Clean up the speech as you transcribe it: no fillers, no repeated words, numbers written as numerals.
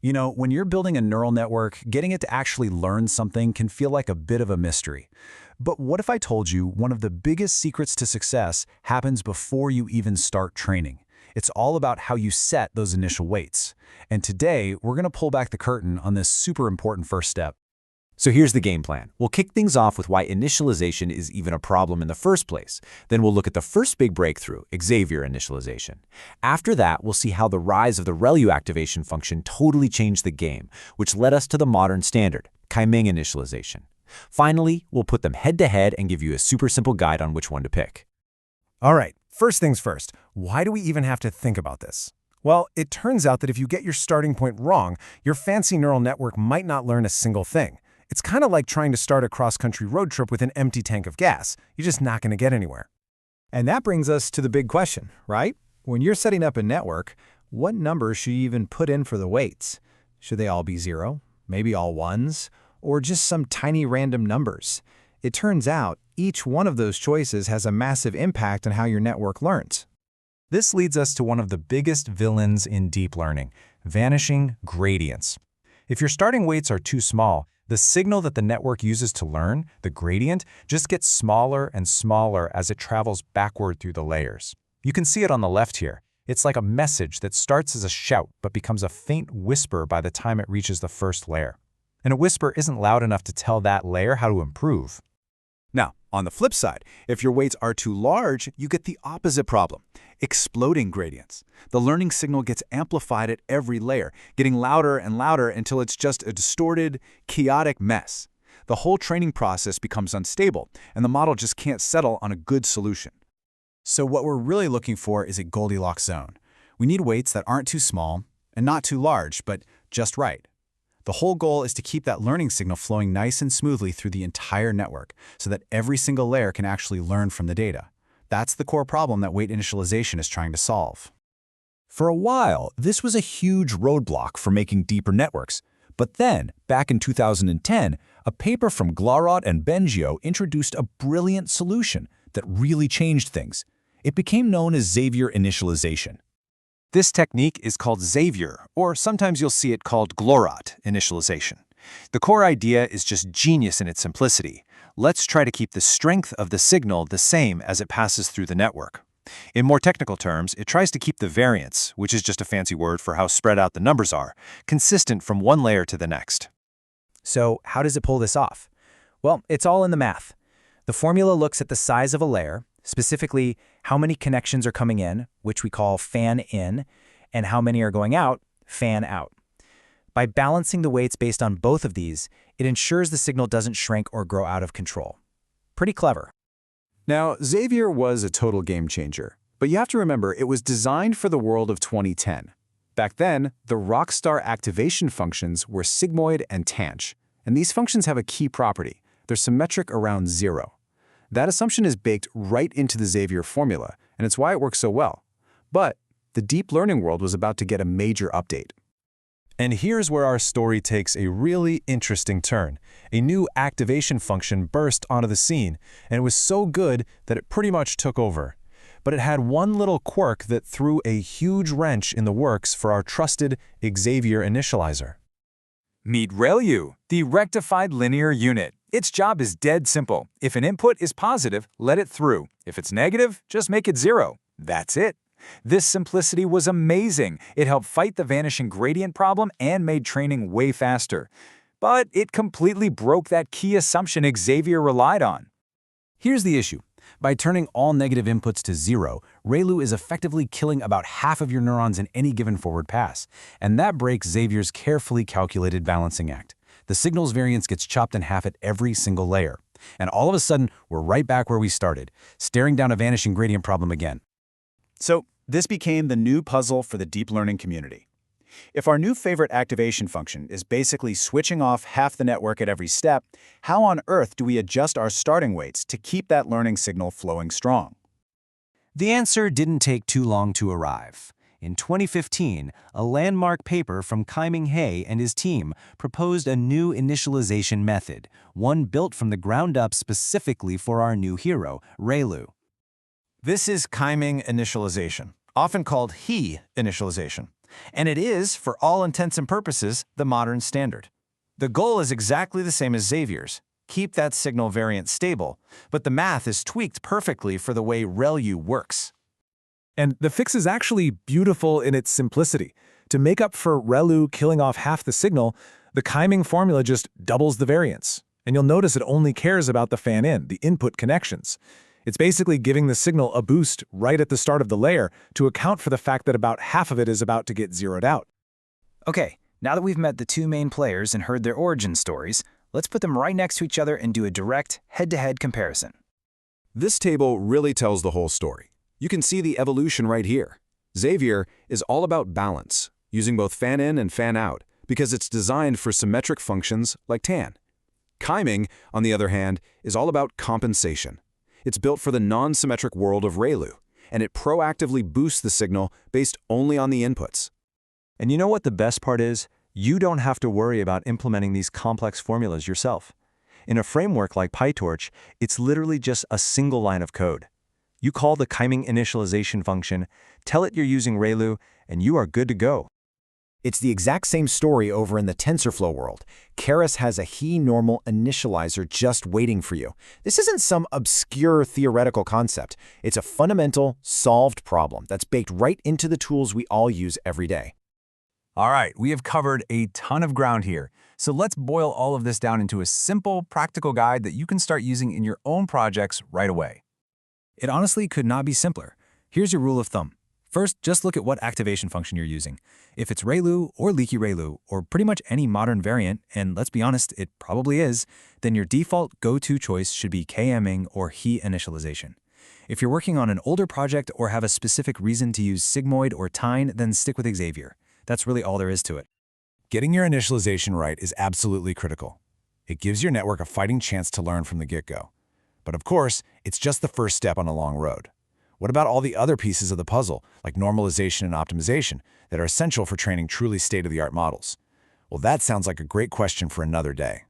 You know, when you're building a neural network, getting it to actually learn something can feel like a bit of a mystery. But what if I told you one of the biggest secrets to success happens before you even start training? It's all about how you set those initial weights. And today, we're going to pull back the curtain on this super important first step. So here's the game plan. We'll kick things off with why initialization is even a problem in the first place. Then we'll look at the first big breakthrough, Xavier initialization. After that, we'll see how the rise of the ReLU activation function totally changed the game, which led us to the modern standard, Kaiming initialization. Finally, we'll put them head-to-head and give you a super simple guide on which one to pick. All right, first things first, why do we even have to think about this? Well, it turns out that if you get your starting point wrong, your fancy neural network might not learn a single thing. It's kind of like trying to start a cross-country road trip with an empty tank of gas. You're just not going to get anywhere. And that brings us to the big question, right? When you're setting up a network, what numbers should you even put in for the weights? Should they all be 0, maybe all 1s, or just some tiny random numbers? It turns out each one of those choices has a massive impact on how your network learns. This leads us to one of the biggest villains in deep learning, vanishing gradients. If your starting weights are too small, the signal that the network uses to learn, the gradient, just gets smaller and smaller as it travels backward through the layers. You can see it on the left here. It's like a message that starts as a shout but becomes a faint whisper by the time it reaches the first layer. And a whisper isn't loud enough to tell that layer how to improve. Now, on the flip side, if your weights are too large, you get the opposite problem, exploding gradients. The learning signal gets amplified at every layer, getting louder and louder until it's just a distorted, chaotic mess. The whole training process becomes unstable, and the model just can't settle on a good solution. So what we're really looking for is a Goldilocks zone. We need weights that aren't too small and not too large, but just right. The whole goal is to keep that learning signal flowing nice and smoothly through the entire network so that every single layer can actually learn from the data. That's the core problem that weight initialization is trying to solve. For a while, this was a huge roadblock for making deeper networks. But then, back in 2010, a paper from Glorot and Bengio introduced a brilliant solution that really changed things. It became known as Xavier initialization. This technique is called Xavier, or sometimes you'll see it called Glorot initialization. The core idea is just genius in its simplicity. Let's try to keep the strength of the signal the same as it passes through the network. In more technical terms, it tries to keep the variance, which is just a fancy word for how spread out the numbers are, consistent from one layer to the next. So how does it pull this off? Well, it's all in the math. The formula looks at the size of a layer, specifically how many connections are coming in, which we call fan in, and how many are going out, fan out. By balancing the weights based on both of these, it ensures the signal doesn't shrink or grow out of control. Pretty clever. Now, Xavier was a total game changer, but you have to remember it was designed for the world of 2010. Back then, the rockstar activation functions were Sigmoid and Tanh, and these functions have a key property. They're symmetric around 0. That assumption is baked right into the Xavier formula, and it's why it works so well. But the deep learning world was about to get a major update. And here's where our story takes a really interesting turn. A new activation function burst onto the scene, and it was so good that it pretty much took over. But it had one little quirk that threw a huge wrench in the works for our trusted Xavier initializer. Meet ReLU, the rectified linear unit. Its job is dead simple. If an input is positive, let it through. If it's negative, just make it 0. That's it. This simplicity was amazing. It helped fight the vanishing gradient problem and made training way faster. But it completely broke that key assumption Xavier relied on. Here's the issue. By turning all negative inputs to 0, ReLU is effectively killing about half of your neurons in any given forward pass, and that breaks Xavier's carefully calculated balancing act. The signal's variance gets chopped in half at every single layer. And all of a sudden, we're right back where we started, staring down a vanishing gradient problem again. So this became the new puzzle for the deep learning community. If our new favorite activation function is basically switching off half the network at every step, how on earth do we adjust our starting weights to keep that learning signal flowing strong? The answer didn't take too long to arrive. In 2015, a landmark paper from Kaiming and his team proposed a new initialization method, one built from the ground up specifically for our new hero, ReLU. This is Kaiming initialization, often called he initialization. And it is, for all intents and purposes, the modern standard. The goal is exactly the same as Xavier's. Keep that signal variant stable, but the math is tweaked perfectly for the way ReLU works. And the fix is actually beautiful in its simplicity. To make up for ReLU killing off half the signal, the Kaiming formula just doubles the variance. And you'll notice it only cares about the fan-in, the input connections. It's basically giving the signal a boost right at the start of the layer to account for the fact that about half of it is about to get zeroed out. Okay, now that we've met the two main players and heard their origin stories, let's put them right next to each other and do a direct, head-to-head comparison. This table really tells the whole story. You can see the evolution right here. Xavier is all about balance, using both fan-in and fan-out, because it's designed for symmetric functions like Tanh. Kaiming, on the other hand, is all about compensation. It's built for the non-symmetric world of ReLU, and it proactively boosts the signal based only on the inputs. And you know what the best part is? You don't have to worry about implementing these complex formulas yourself. In a framework like PyTorch, it's literally just a single line of code. You call the Kaiming initialization function, tell it you're using ReLU, and you are good to go. It's the exact same story over in the TensorFlow world. Keras has a he-normal initializer just waiting for you. This isn't some obscure theoretical concept. It's a fundamental, solved problem that's baked right into the tools we all use every day. All right, we have covered a ton of ground here. So let's boil all of this down into a simple, practical guide that you can start using in your own projects right away. It honestly could not be simpler. Here's your rule of thumb. First, just look at what activation function you're using. If it's ReLU or leaky ReLU, or pretty much any modern variant, and let's be honest, it probably is, then your default go-to choice should be Kaiming or he initialization. If you're working on an older project or have a specific reason to use Sigmoid or Tanh, then stick with Xavier. That's really all there is to it. Getting your initialization right is absolutely critical. It gives your network a fighting chance to learn from the get-go. But of course, it's just the first step on a long road. What about all the other pieces of the puzzle, like normalization and optimization, that are essential for training truly state-of-the-art models? Well, that sounds like a great question for another day.